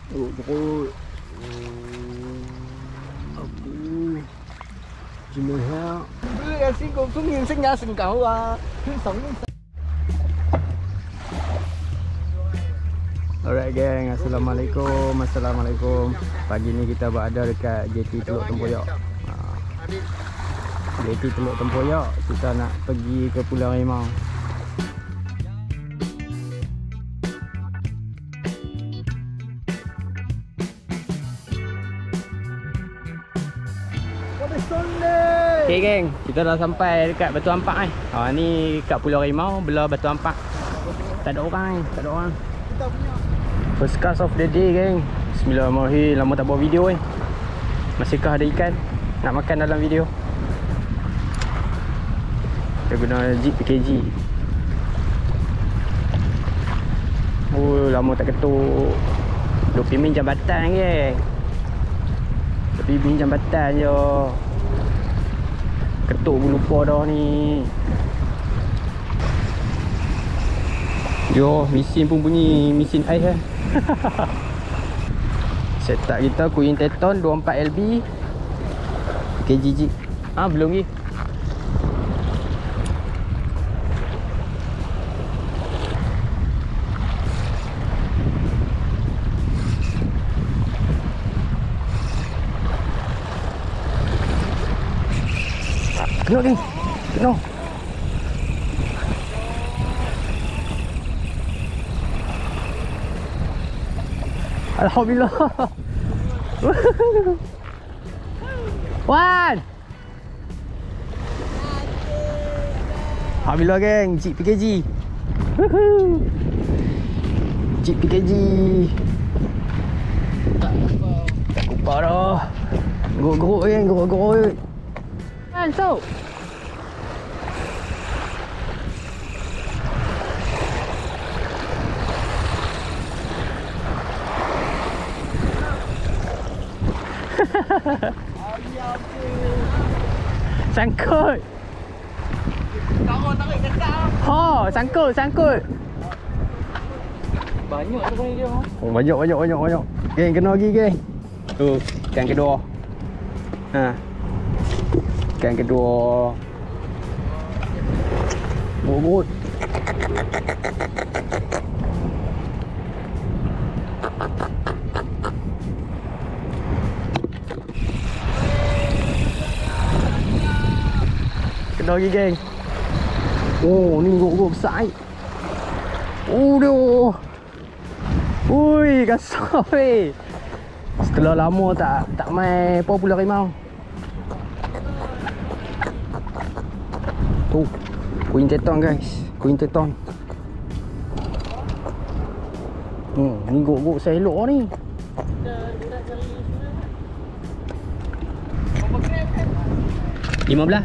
Perut. Aku jenuh. Beli asyik kau sungin sengat sengkau ah. Alright gang, Assalamualaikum. Pagi ni kita berada dekat JT Teluk Tempoyak. JT Teluk Tempoyak, kita nak pergi ke Pulau Rimau. Okay geng, kita dah sampai dekat Batu Ampak ni. Ni kat Pulau Rimau, belah Batu Ampak. Tak ada orang ni, tak ada orang. First cast of the day geng. Bismillahirrahmanirrahim. Lama tak buat video ni. Masihkah ada ikan nak makan dalam video? Kita guna Jeep PKG. Oh, lama tak ketuk. Duk pimin jambatan geng. Duk pimin jambatan je. Ketuk pun lupa dah ni. Yo, mesin pun bunyi mesin ais lah. Setup kita Queen Teton 24LB KGG. Belum lagi. Kena ni. Kena. Alhamdulillah. Wan. Alhamdulillah geng, Jeep PKG. Jeep PKG. Tak kumpar dah. Geruk-geruk geng, geruk-geruk. Kan so. Sangkut. Kau tarik dekat. Sangkut. Banyak tu dia. Oh, banyak. Geng kena lagi geng. Tu, ikan kedua. Ikan kedua. Burut. Kena lagi geng. Oh, ni gok-gok besar ni. Aduh. Ui, kasar weh. Setelah lama tak main Pulau Rimau. Tu, Queen Teton guys. Queen Teton. Ni gok-gok saya elok ni. $15.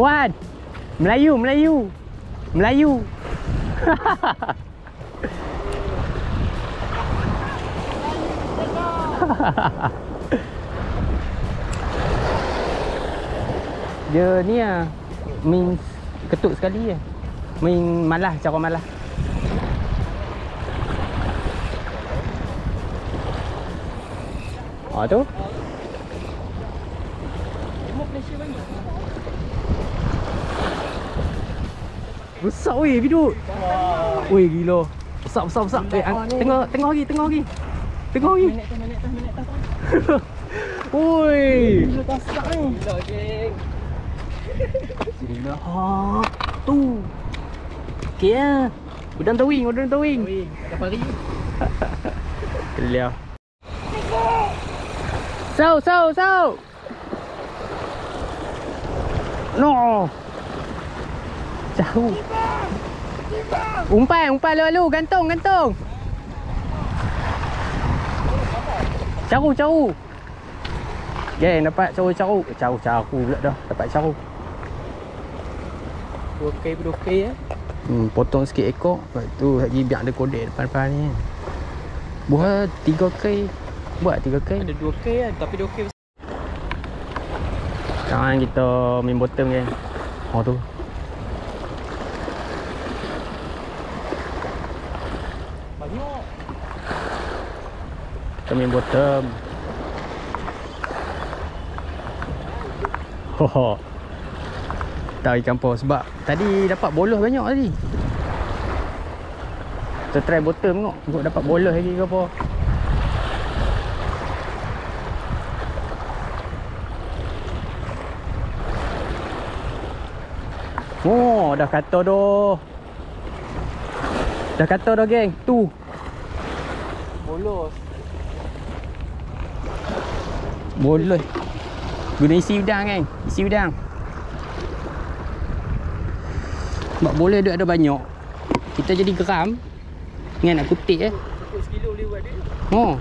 Wan, Melayu. Dia ni lah, main ketuk sekali lah. Main malah, cara malah. Tu besar weh biduk. Weh gila. Besar. Tengok lagi. Woi. Gila kasar ni. Gila geng. Gila. Tu. Okey ah. Udang towing. Ada pari. Kelia. Sau. No. Jauh. Umpan lalu gantung. Caru. Geng dapat caru. Caru pula dah. Dapat caru. 2K ya. Potong sikit ekor. Lepas tu lagi biar ada kodek depan ni. Buat 3K. Ada 2K kan, tapi 2K. Sekarang kita main bottom geng. Tu. Kami bottom. Hoho. Tak ikan paus sebab tadi dapat bolos banyak tadi. Kita try bottom tengok. Tengok dapat bolos lagi ke apa. Oh, dah kata doh. Dah kata dah geng. Tu. Bolos. Bolos. Guna isi udang geng. Isi udang. Sebab boleh dia ada banyak. Kita jadi geram. Dengan nak kutik Cukup sekilo boleh buat dia. Oh.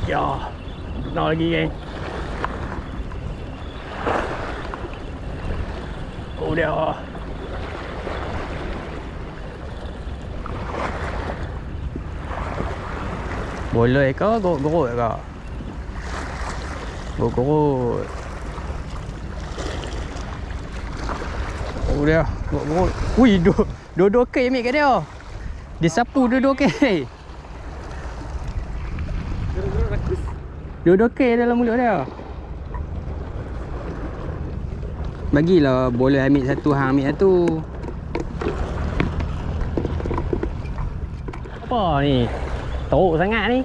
Ya. Nak lagi geng. Oh dia. Boleh ke gorot ke? Gorot. Oh dia, gorot. Ui, dua-dua ke ambil kat dia. Dia sapu dua-dua ke. Geruk-geruk rakus. Dua-dua ke dalam mulut dia. Bagilah boleh ambil satu, hang ambil satu. Apa ni? Teruk sangat ni.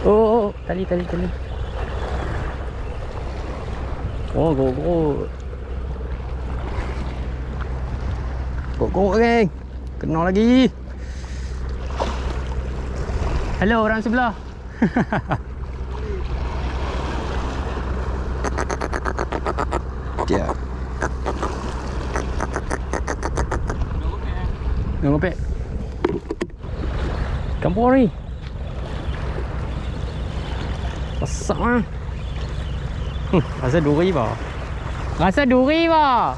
Oh, tali. Oh, go. Go geng. Kena lagi. Hello orang sebelah. Dia. Nak ngopek. Kampung ni. Besar ah. Rasa duri bah.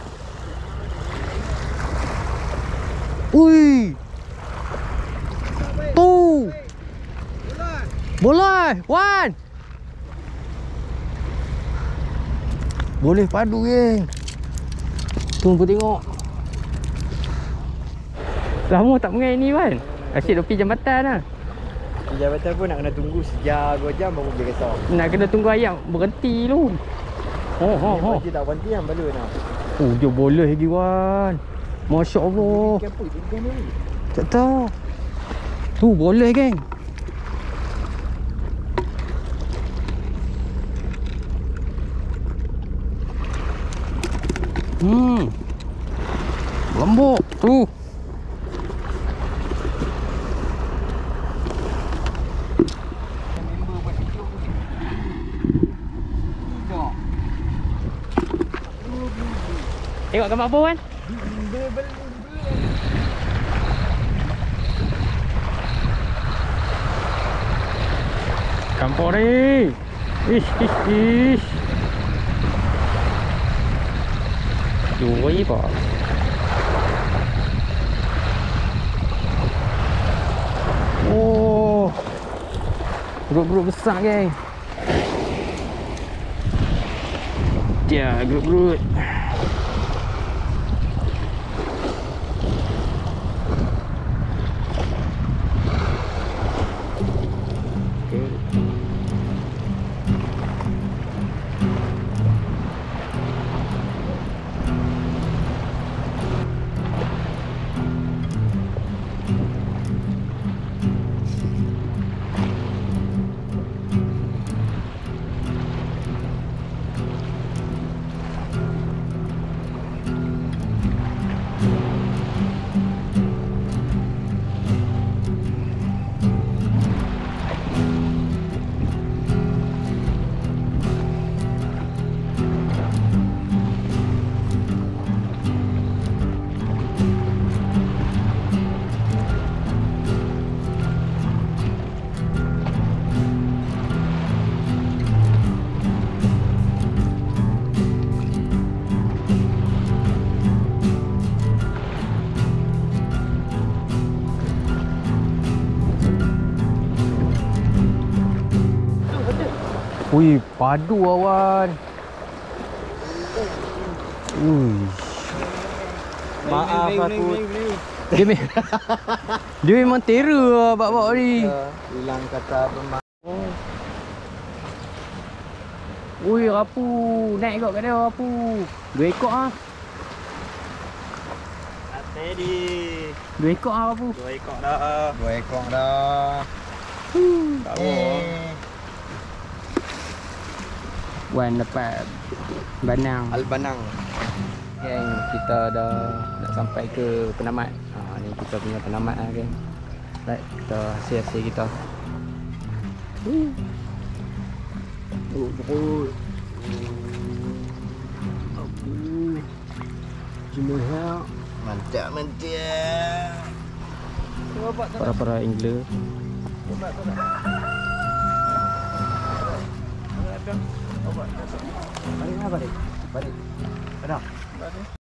Ui. Tu. Boleh. Wan. Boleh padu geng. Tunggu tengok. Lama tak mengai ni kan. Asyik tepi jambatan lah. Di jabatan pun nak kena tunggu sejam 2 jam baru boleh kesah. Nak kena tunggu ayam berhenti lu. Oh. Dia tak berhenti yang balun lah. Oh, dia boleh lagi Wan. Masya Allah. Ikan apa ikan ni? Tak tahu. Tu boleh geng. Lembut tu. Tengok gambar apa kan? Kampung ni. Ish. Duri apa? Oh. Grup-grup besar geng. Dia grup-grup. Ui, padu awan. Ui. Maaf aku. Dia memang terror bak-bak ni. Hilang kata pemang. Ui, rapu. Naik kot kat dia rapu. 2 ekor ah. Steady. 2 ekor ah rapu. 2 ekor dah. 2 ekor dah. Tak apa. Wan dapat banang. Albanang. Geng, kita dah nak sampai ke penamat. Ni kita punya penamat lah geng. Baik, kita hasil-hasil kita. Jumlah Mantap. para angler. Balik. Ada.